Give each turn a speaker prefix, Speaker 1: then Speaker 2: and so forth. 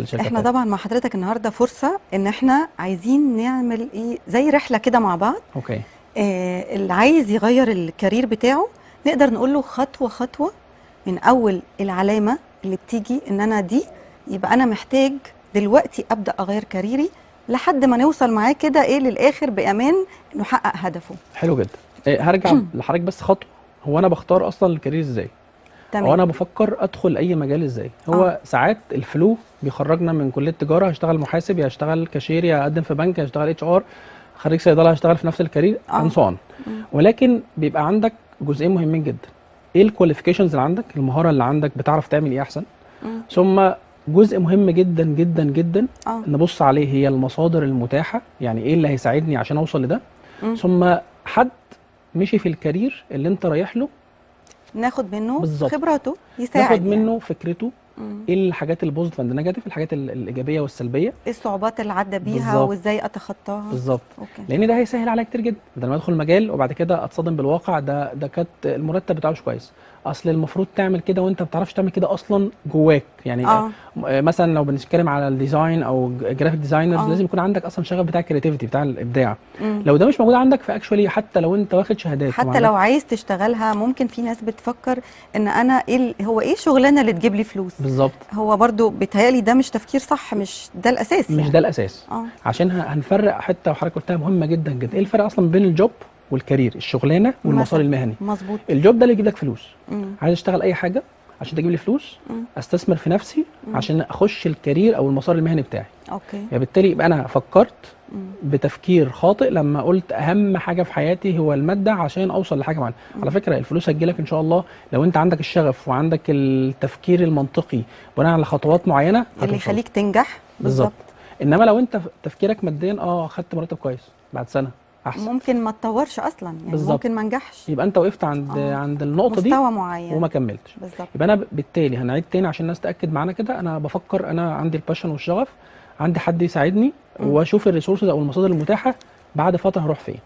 Speaker 1: الشركه
Speaker 2: احنا
Speaker 1: بتاعتك.
Speaker 2: طبعا مع حضرتك النهارده فرصه ان احنا عايزين نعمل ايه زي رحله كده مع بعض.
Speaker 1: اوكي.
Speaker 2: اللي عايز يغير الكارير بتاعه نقدر نقول له خطوه خطوه، من اول العلامه اللي بتيجي ان انا دي، يبقى انا محتاج دلوقتي ابدا اغير كاريري لحد ما نوصل معاه كده ايه للاخر بامان انه حقق هدفه.
Speaker 1: حلو جدا. هرجع لحضرتك بس خطوه. هو انا بختار اصلا الكارير ازاي؟ او
Speaker 2: تمام.
Speaker 1: انا بفكر ادخل اي مجال ازاي؟ هو ساعات الفلو بيخرجنا من كليه تجاره، هشتغل محاسب، يا هشتغل كاشير، يا اقدم في بنك، يا هشتغل اتش ار، خريج صيدله هشتغل في نفس الكارير
Speaker 2: اه
Speaker 1: انصان. ولكن بيبقى عندك جزئين مهمين جدا. ايه الكواليفيكيشنز اللي عندك، المهاره اللي عندك، بتعرف تعمل ايه احسن. ثم جزء مهم جدا جدا جدا نبص عليه هي المصادر المتاحه، يعني ايه اللي هيساعدني عشان اوصل لده. ثم حد مشي في الكارير اللي انت رايح له،
Speaker 2: ناخد منه
Speaker 1: بالظبط،
Speaker 2: خبراته يساعد
Speaker 1: ناخد منه
Speaker 2: يعني.
Speaker 1: فكرته. ايه الحاجات البوزيتيف اند نيجاتيف، الحاجات الايجابيه والسلبيه،
Speaker 2: ايه الصعوبات اللي عدى بيها
Speaker 1: بالظبط
Speaker 2: وازاي اتخطاها.
Speaker 1: بالظبط.
Speaker 2: اوكي.
Speaker 1: لان ده هيسهل عليا كتير جدا، بدل ما ادخل مجال وبعد كده اتصدم بالواقع. ده كانت المرتب بتاعه مش كويس، اصل المفروض تعمل كده وانت ما بتعرفش تعمل كده اصلا جواك يعني. مثلا لو بنتكلم على الديزاين او جرافيك ديزاينرز، لازم يكون عندك اصلا شغف بتاع الكرياتيفيتي بتاع الابداع. لو ده مش موجود عندك فاكشولي حتى لو انت واخد شهادات
Speaker 2: حتى لو عايز تشتغلها، ممكن في ناس بتفكر ان انا هو ايه شغلانه اللي تجيب لي فلوس.
Speaker 1: بالظبط.
Speaker 2: هو برضو بيتهيألي ده مش تفكير صح، مش ده الاساس
Speaker 1: مش
Speaker 2: يعني.
Speaker 1: ده الاساس. عشان هنفرق حته وحضرتك قلتها مهمه جدا جدا. ايه الفرق اصلا بين الجوب والكارير، الشغلانه والمسار المهني؟
Speaker 2: مظبوط.
Speaker 1: الجوب ده اللي يجيب لك فلوس. عايز اشتغل اي حاجه عشان تجيب لي فلوس، استثمر في نفسي عشان اخش الكارير او المسار المهني بتاعي.
Speaker 2: اوكي.
Speaker 1: يعني بالتالي يبقى انا فكرت بتفكير خاطئ لما قلت اهم حاجه في حياتي هو الماده عشان اوصل لحاجه معينه. على فكره الفلوس هتجيلك ان شاء الله لو انت عندك الشغف وعندك التفكير المنطقي بناء على خطوات معينه
Speaker 2: اللي يخليك تنجح.
Speaker 1: بالظبط. انما لو انت تفكيرك ماديا خدت مرتب كويس، بعد سنه احسن،
Speaker 2: ممكن ما تطورش اصلا يعني. بالزبط. ممكن ما انجحش،
Speaker 1: يبقى انت وقفت عند النقطه دي
Speaker 2: مستوى معين
Speaker 1: وما كملتش.
Speaker 2: بالظبط.
Speaker 1: يبقى انا بالتالي هنعيد تاني عشان الناس تاكد معانا كده. انا بفكر انا عندي الباشن والشغف، عندي حد يساعدني، واشوف الريسورسز او المصادر المتاحه بعد فتره هروح فين.